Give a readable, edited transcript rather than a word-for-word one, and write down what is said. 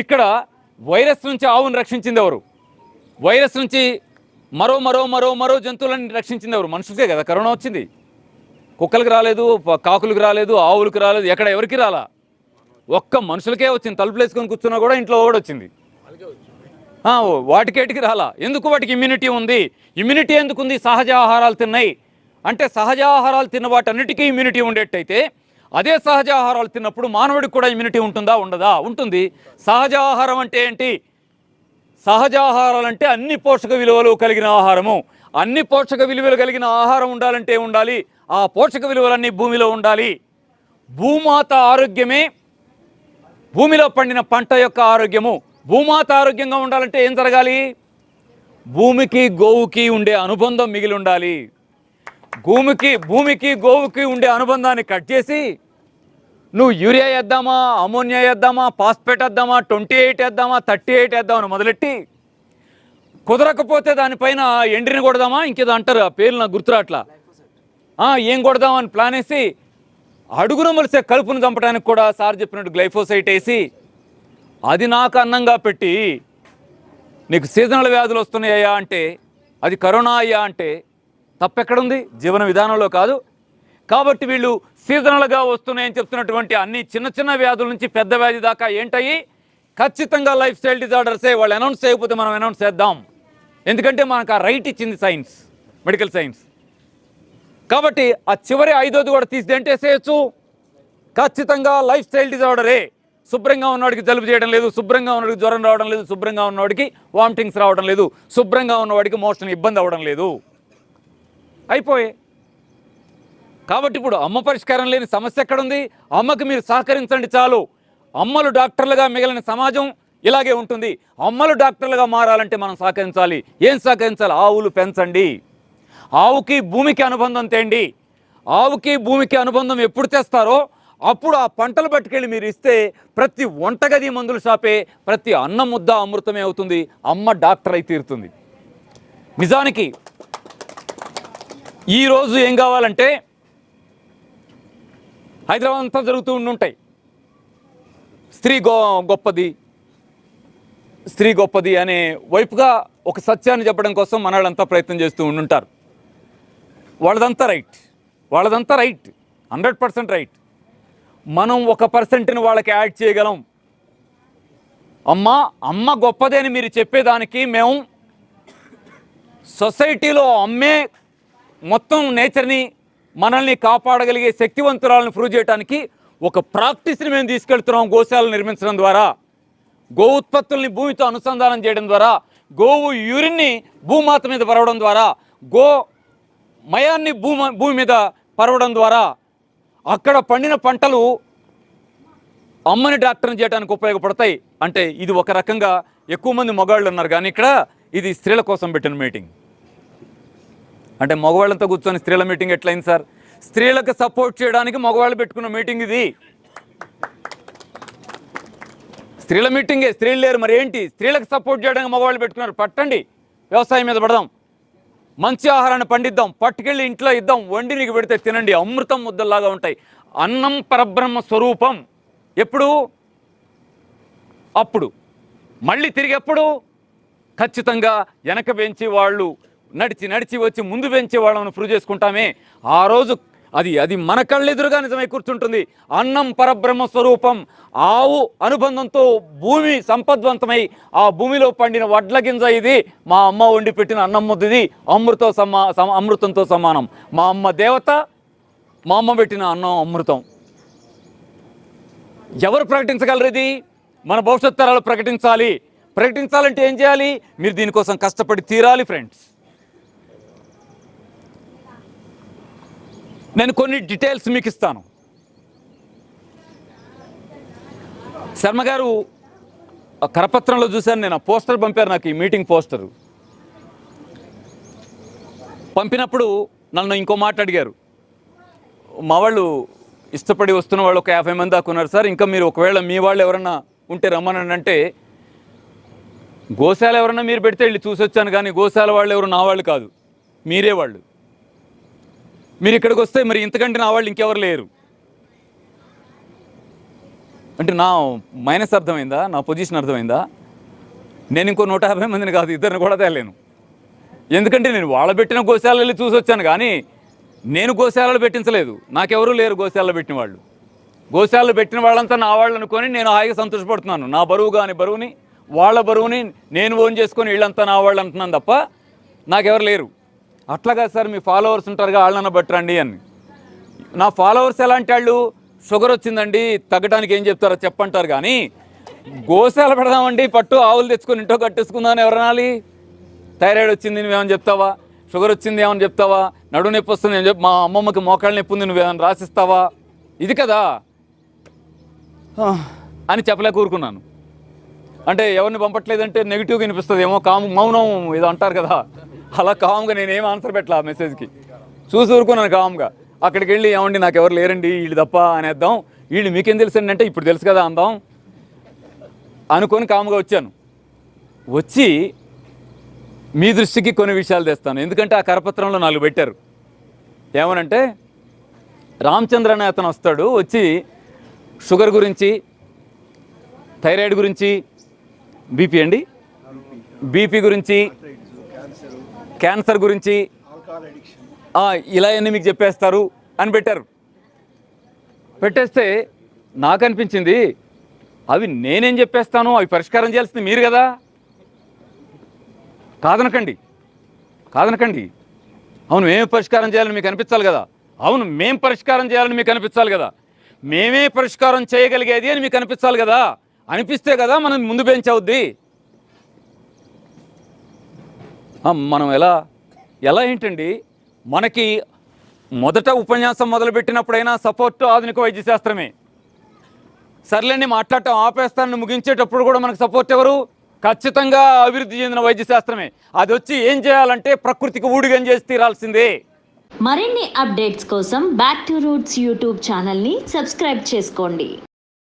ఇక్కడ వైరస్ నుంచి ఆవును రక్షించింది ఎవరు? వైరస్ నుంచి మరో మరో మరో మరో జంతువులను రక్షించింది ఎవరు? మనుషులకే కదా కరోనా వచ్చింది. కుక్కలకు రాలేదు, కాకులకు రాలేదు, ఆవులకు రాలేదు, ఎక్కడ ఎవరికి రాలా, ఒక్క మనుషులకే వచ్చింది. తలుపులు వేసుకొని కూర్చున్నా కూడా ఇంట్లో కూడా వచ్చింది. వాటికేటికి రాలా. ఎందుకు? వాటికి ఇమ్యూనిటీ ఉంది. ఇమ్యూనిటీ ఎందుకు ఉంది? సహజ ఆహారాలు తిన్నాయి అంటే సహజ ఆహారాలు తిన్న వాటన్నిటికీ ఇమ్యూనిటీ ఉండేట్టయితే అదే సహజ ఆహారాలు తిన్నప్పుడు మానవుడికి కూడా ఇమ్యూనిటీ ఉంటుందా? ఉండదా? ఉంటుంది. సహజ ఆహారం అంటే ఏంటి? సహజ ఆహారాలు అంటే అన్ని పోషక విలువలు కలిగిన ఆహారము. అన్ని పోషక విలువలు కలిగిన ఆహారం ఉండాలంటే ఉండాలి, ఆ పోషక విలువలన్నీ భూమిలో ఉండాలి. భూమాత ఆరోగ్యమే భూమిలో పండిన పంట యొక్క ఆరోగ్యము. భూమాత ఆరోగ్యంగా ఉండాలంటే ఏం జరగాలి? భూమికి గోవుకి ఉండే అనుబంధం మిగిలి ఉండాలి. భూమికి గోవుకి ఉండే అనుబంధాన్ని కట్ చేసి నువ్వు యూరియా వేద్దామా, అమోనియా వేద్దామా, ఫాస్ఫేట్ వేద్దామా, 28 వేద్దామా, 38 వేద్దామని మొదలెట్టి కుదరకపోతే దానిపైన ఎండ్రిని కొడదామా, ఇంకేదో అంటారు, ఆ పేర్లు నాకు గుర్తురాట్లా, ఏం కొడదామని ప్లాన్ వేసి అడుగున మొలిసే కలుపును చంపడానికి కూడా సార్ చెప్పినట్టు గ్లైఫోసైట్ వేసి అది నాకు అన్నంగా పెట్టి నీకు సీజనల్ వ్యాధులు వస్తున్నాయా అంటే, అది కరోనా అయ్యా అంటే తప్పెక్కడుంది? జీవన విధానంలో కాదు. కాబట్టి వీళ్ళు సీజనల్గా వస్తున్నాయని చెప్తున్నటువంటి అన్ని చిన్న చిన్న వ్యాధుల నుంచి పెద్ద వ్యాధి దాకా ఏంటయ్యి? ఖచ్చితంగా లైఫ్ స్టైల్ డిజార్డర్సే. వాళ్ళు అనౌన్స్ చేయకపోతే మనం అనౌన్స్ చేద్దాం. ఎందుకంటే మనకు ఆ రైట్ ఇచ్చింది సైన్స్, మెడికల్ సైన్స్. కాబట్టి ఆ చివరి 5వది కూడా తీసి ఎంటేసేయచ్చు. ఖచ్చితంగా లైఫ్ స్టైల్ డిజార్డరే. శుభ్రంగా ఉన్నవాడికి జలుబు చేయడం లేదు, శుభ్రంగా ఉన్నవాడికి జ్వరం రావడం లేదు, శుభ్రంగా ఉన్నవాడికి వామిటింగ్స్ రావడం లేదు, శుభ్రంగా ఉన్నవాడికి మోషన్ ఇబ్బంది అవ్వడం లేదు. అయిపోయే. కాబట్టి ఇప్పుడు అమ్మ పరిష్కారం లేని సమస్య ఎక్కడుంది? అమ్మకి మీరు సహకరించండి చాలు. అమ్మలు డాక్టర్లుగా మిగిలిన సమాజం ఇలాగే ఉంటుంది. అమ్మలు డాక్టర్లుగా మారాలంటే మనం సహకరించాలి. ఏం సహకరించాలి? ఆవులు పెంచండి. ఆవుకి భూమికి అనుబంధం తేండి. ఆవుకి భూమికి అనుబంధం ఎప్పుడు తెస్తారో అప్పుడు ఆ పంటలు పట్టుకెళ్ళి మీరు ఇస్తే ప్రతి వంటగది మందుల షాపే, ప్రతి అన్నం ముద్ద అమృతమే అవుతుంది. అమ్మ డాక్టర్ అయి తీరుతుంది. నిజానికి ఈరోజు ఏం కావాలంటే హైదరాబాద్ అంతా జరుగుతూ ఉంటాయి. స్త్రీ గొప్పది అనే వైపుగా ఒక సత్యాన్ని చెప్పడం కోసం మనవాళ్ళంతా ప్రయత్నం చేస్తూ ఉండుంటారు. వాళ్ళదంతా రైట్, 100% రైట్. మనం 1%ని వాళ్ళకి యాడ్ చేయగలం. అమ్మ గొప్పదే అని మీరు చెప్పేదానికి మేము సొసైటీలో అమ్మే మొత్తం నేచర్ని మనల్ని కాపాడగలిగే శక్తివంతురాలను ప్రూవ్ చేయడానికి ఒక ప్రాక్టీస్ని మేము తీసుకెళ్తున్నాం. గోశాలను నిర్మించడం ద్వారా, గో ఉత్పత్తుల్ని భూమితో అనుసంధానం చేయడం ద్వారా, గోవు యూరిన్ని భూమాత మీద పరవడం ద్వారా, గో మయాన్ని భూమి మీద పరవడం ద్వారా అక్కడ పండిన పంటలు అమ్మని డాక్టర్ని చేయడానికి ఉపయోగపడతాయి. అంటే ఇది ఒక రకంగా ఎక్కువ మంది మగవాళ్ళు ఉన్నారు, కానీ ఇక్కడ ఇది స్త్రీల కోసం పెట్టిన మీటింగ్. అంటే మగవాళ్ళంతా కూర్చొని స్త్రీల మీటింగ్ ఎట్లయింది సార్? స్త్రీలకు సపోర్ట్ చేయడానికి మగవాళ్ళు పెట్టుకున్న మీటింగ్ ఇది. స్త్రీల మీటింగే, స్త్రీలు లేరు మరి ఏంటి? స్త్రీలకు సపోర్ట్ చేయడానికి మగవాళ్ళు పెట్టుకున్నారు. పట్టండి, వ్యవసాయం మీద పడదాం, మంచి ఆహారాన్ని పండిద్దాం, పట్టుకెళ్ళి ఇంట్లో ఇద్దాం, వండి నీకు పెడితే తినండి, అమృతం ముద్దల్లాగా ఉంటాయి. అన్నం పరబ్రహ్మ స్వరూపం. ఎప్పుడు? అప్పుడు. మళ్ళీ తిరిగి ఎప్పుడు? ఖచ్చితంగా వెనక పెంచి వాళ్ళు నడిచి వచ్చి ముందు పెంచే వాళ్ళని ప్రూవ్ చేసుకుంటామే, ఆ రోజు అది మన కళ్ళెదురుగా నిజమై కూర్చుంటుంది. అన్నం పరబ్రహ్మ స్వరూపం. ఆవు అనుబంధంతో భూమి సంపద్వంతమై ఆ భూమిలో పండిన వడ్ల గింజ ఇది. మా అమ్మ వండి పెట్టిన అన్నం ముద్దది అమృతంతో సమానం. మా అమ్మ దేవత, మా అమ్మ పెట్టిన అన్నం అమృతం. ఎవరు ప్రకటించగలరు? ఇది మన భవిష్యత్ తరాలు ప్రకటించాలి. ప్రకటించాలంటే ఏం చేయాలి? మీరు దీనికోసం కష్టపడి తీరాలి ఫ్రెండ్స్. నేను కొన్ని డీటెయిల్స్ మీకు ఇస్తాను. శర్మ గారు కరపత్రంలో చూశాను నేను, పోస్టర్ పంపారు నాకు, ఈ మీటింగ్ పోస్టరు పంపినప్పుడు నన్ను ఇంకో మాట అడిగారు. మా వాళ్ళు ఇష్టపడి వస్తున్న వాళ్ళు ఒక 50 మంది దాకా ఉన్నారు సార్, ఇంకా మీరు ఒకవేళ మీ వాళ్ళు ఎవరన్నా ఉంటే రమ్మనండి అంటే, గోశాల ఎవరన్నా మీరు పెడితే వెళ్ళి చూసి వచ్చాను, కానీ గోశాల వాళ్ళు ఎవరు నా వాళ్ళు కాదు, మీరే వాళ్ళు. మీరు ఇక్కడికి వస్తే మరి ఇంతకంటే నా వాళ్ళు ఇంకెవరు లేరు. అంటే నా మైనస్ అర్థమైందా, నా పొజిషన్ అర్థమైందా? నేను ఇంకో 150 మందిని కాదు, ఇద్దరిని కూడా తేలేను. ఎందుకంటే నేను వాళ్ళ పెట్టిన గోశాలలో వెళ్ళి చూసి వచ్చాను, కానీ నేను గోశాలలో పెట్టించలేదు. నాకెవరూ లేరు గోశాలలో పెట్టిన వాళ్ళు. గోశాలలో పెట్టిన వాళ్ళంతా నా వాళ్ళు అనుకొని నేను హాయిగా సంతోషపడుతున్నాను. నా బరువు కానీ బరువుని, వాళ్ళ బరువుని నేను ఓన్ చేసుకొని వీళ్ళంతా నా వాళ్ళు అంటున్నాను తప్ప నాకెవరు లేరు. అట్లాగా సార్ మీ ఫాలోవర్స్ ఉంటారుగా, వాళ్ళన్న బట్టరండి అని. నా ఫాలోవర్స్ ఎలాంటి వాళ్ళు, షుగర్ వచ్చిందండి తగ్గడానికి ఏం చెప్తారో చెప్పంటారు, కానీ గోశాల పెడదామండి పట్టు ఆవులు తెచ్చుకొని ఇంట్లో కట్టేసుకుందామని ఎవరనాలి? థైరాయిడ్ వచ్చింది నువ్వేమని చెప్తావా? షుగర్ వచ్చింది ఏమని చెప్తావా? నడుము నొప్పి వస్తుంది అని చెప్పి, మా అమ్మమ్మకి మోకాళ్ళ నొప్పి ఉంది నువ్వేమని రాసిస్తావా? ఇది కదా అని చెప్పలేక కూరుకున్నాను. అంటే ఎవరిని పంపట్లేదంటే నెగిటివ్గా వినిపిస్తుంది ఏమో, మౌనం ఏదో అంటారు కదా, అలా కామ్గా నేనేం ఆన్సర్ పెట్టలే ఆ మెసేజ్కి. చూసి ఊరుకున్నాను కామ్గా. అక్కడికి వెళ్ళి ఏమండి నాకు ఎవరు లేరండి వీళ్ళు తప్ప అనేద్దాం, వీళ్ళు మీకేం తెలుసండి అంటే ఇప్పుడు తెలుసు కదా అందాం అనుకొని కామ్గా వచ్చాను. వచ్చి మీ దృష్టికి కొన్ని విషయాలు తెస్తాను. ఎందుకంటే ఆ కరపత్రంలో 4 పెట్టారు. ఏమనంటే రామచంద్ర అనే అతను వస్తాడు, వచ్చి షుగర్ గురించి, థైరాయిడ్ గురించి, బీపీ గురించి, క్యాన్సర్ గురించి ఇలా అన్నీ మీకు చెప్పేస్తారు అని పెట్టారు. పెట్టేస్తే నాకు అనిపించింది అవి నేనేం చెప్పేస్తాను, అవి పరిష్కారం చేయాల్సింది మీరు కదా. కాదనకండి. అవును మేమే పరిష్కారం చేయాలని మీకు అనిపించాలి కదా. అవును మేం పరిష్కారం చేయాలని మీకు అనిపించాలి కదా. మేమే పరిష్కారం చేయగలిగేది అని మీకు అనిపించాలి కదా. అనిపిస్తే కదా మనం ముందు బెంచ్ అవుద్ది. మనం ఎలా ఏంటండి, మనకి మొదట ఉపన్యాసం మొదలుపెట్టినప్పుడైనా సపోర్ట్ ఆధునిక వైద్య శాస్త్రమే. సర్లేండి మాట్లాడటం ఆపేస్తానని ముగించేటప్పుడు కూడా మనకు సపోర్ట్ ఎవరు? ఖచ్చితంగా అభివృద్ధి చెందిన వైద్య శాస్త్రమే. అది వచ్చి ఏం చేయాలంటే ప్రకృతికి ఊడిగం చేసి తీరాల్సిందే. మరిన్ని అప్డేట్స్ కోసం బ్యాక్ టు రూట్స్ యూట్యూబ్ ఛానల్ని సబ్స్క్రైబ్ చేసుకోండి.